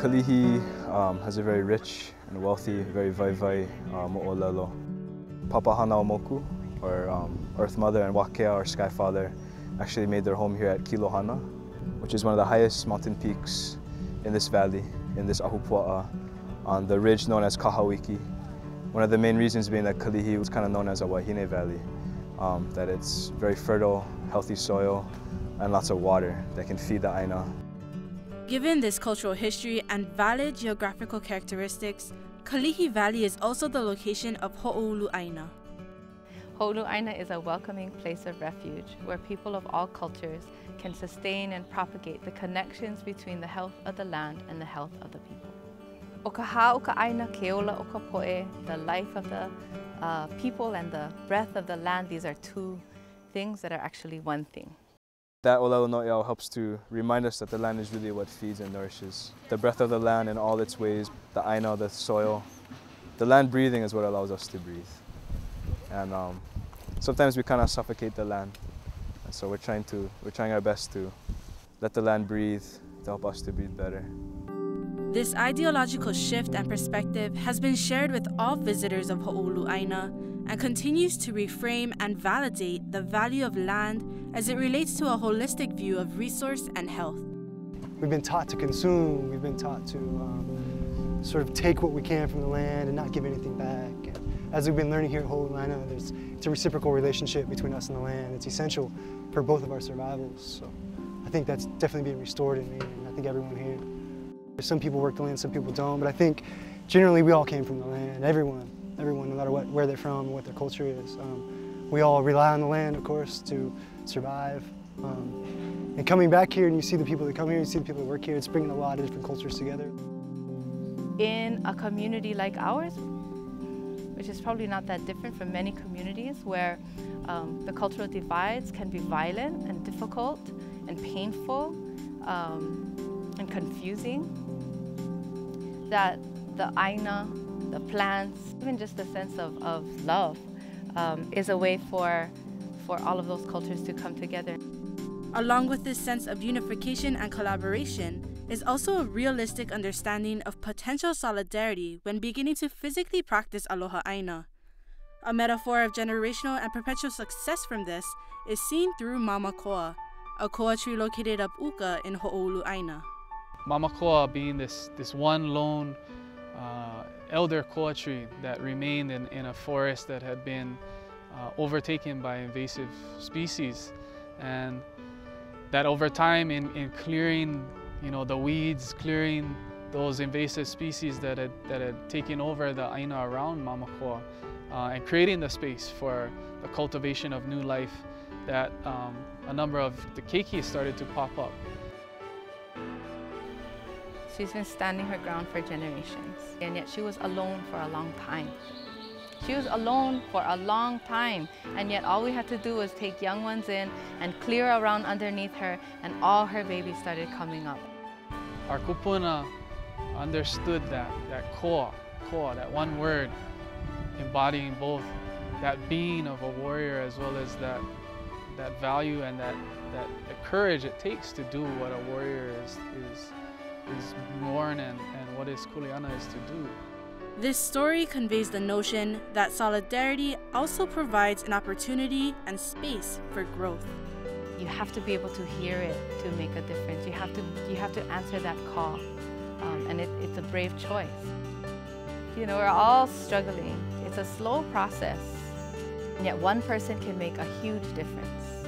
Kalihi has a very rich and wealthy, very vaivai mo'olelo. Papahana o Moku, or Earth Mother, and Wakea, or Sky Father, actually made their home here at Kilohana, which is one of the highest mountain peaks in this valley, in this ahupua'a, on the ridge known as Kahawiki. One of the main reasons being that Kalihi was kind of known as a wahine valley, that it's very fertile, healthy soil, and lots of water that can feed the ʻāina. Given this cultural history and valid geographical characteristics, Kalihi Valley is also the location of Hoʻoulu ʻāina. Hoʻoulu ʻāina is a welcoming place of refuge where people of all cultures can sustain and propagate the connections between the health of the land and the health of the people. O ka hā o ka ʻāina ke ola o ka poʻe, the life of the people and the breath of the land, these are two things that are actually one thing. That olelo noʻeau helps to remind us that the land is really what feeds and nourishes. The breath of the land in all its ways, the ʻāina, the soil. The land breathing is what allows us to breathe. And sometimes we kind of suffocate the land. And so we're trying our best to let the land breathe, to help us to breathe better. This ideological shift and perspective has been shared with all visitors of Hoʻoulu ʻāina and continues to reframe and validate the value of land as it relates to a holistic view of resource and health. We've been taught to consume, we've been taught to sort of take what we can from the land and not give anything back. And as we've been learning here at Hoʻoulu ʻāina, it's a reciprocal relationship between us and the land. It's essential for both of our survivals. So I think that's definitely being restored in me, and I think everyone here. Some people work the land, some people don't, but I think generally we all came from the land, everyone, no matter where they're from and what their culture is. We all rely on the land, of course, to survive. And coming back here and you see the people that come here, you see the people that work here, it's bringing a lot of different cultures together. In a community like ours, which is probably not that different from many communities where the cultural divides can be violent and difficult and painful and confusing, that the ʻāina, the plants, even just the sense of love is a way for all of those cultures to come together. Along with this sense of unification and collaboration is also a realistic understanding of potential solidarity when beginning to physically practice aloha ʻāina. A metaphor of generational and perpetual success from this is seen through Mama Koa, a koa tree located up uka in Hoʻoulu ʻāina. Mama Koa being this one lone elder koa tree that remained in a forest that had been overtaken by invasive species, and that over time in clearing the weeds, clearing those invasive species that had taken over the ʻāina around Mama Koa, and creating the space for the cultivation of new life, that a number of the keiki started to pop up. She's been standing her ground for generations, and yet she was alone for a long time. She was alone for a long time, and yet all we had to do was take young ones in and clear around underneath her, and all her babies started coming up. Our kupuna understood that koa, that one word, embodying both that being of a warrior as well as that value and that the courage it takes to do what a warrior is born and what is kuleana is to do. This story conveys the notion that solidarity also provides an opportunity and space for growth. You have to be able to hear it to make a difference. You have to answer that call, and it's a brave choice. We're all struggling. It's a slow process, and yet one person can make a huge difference.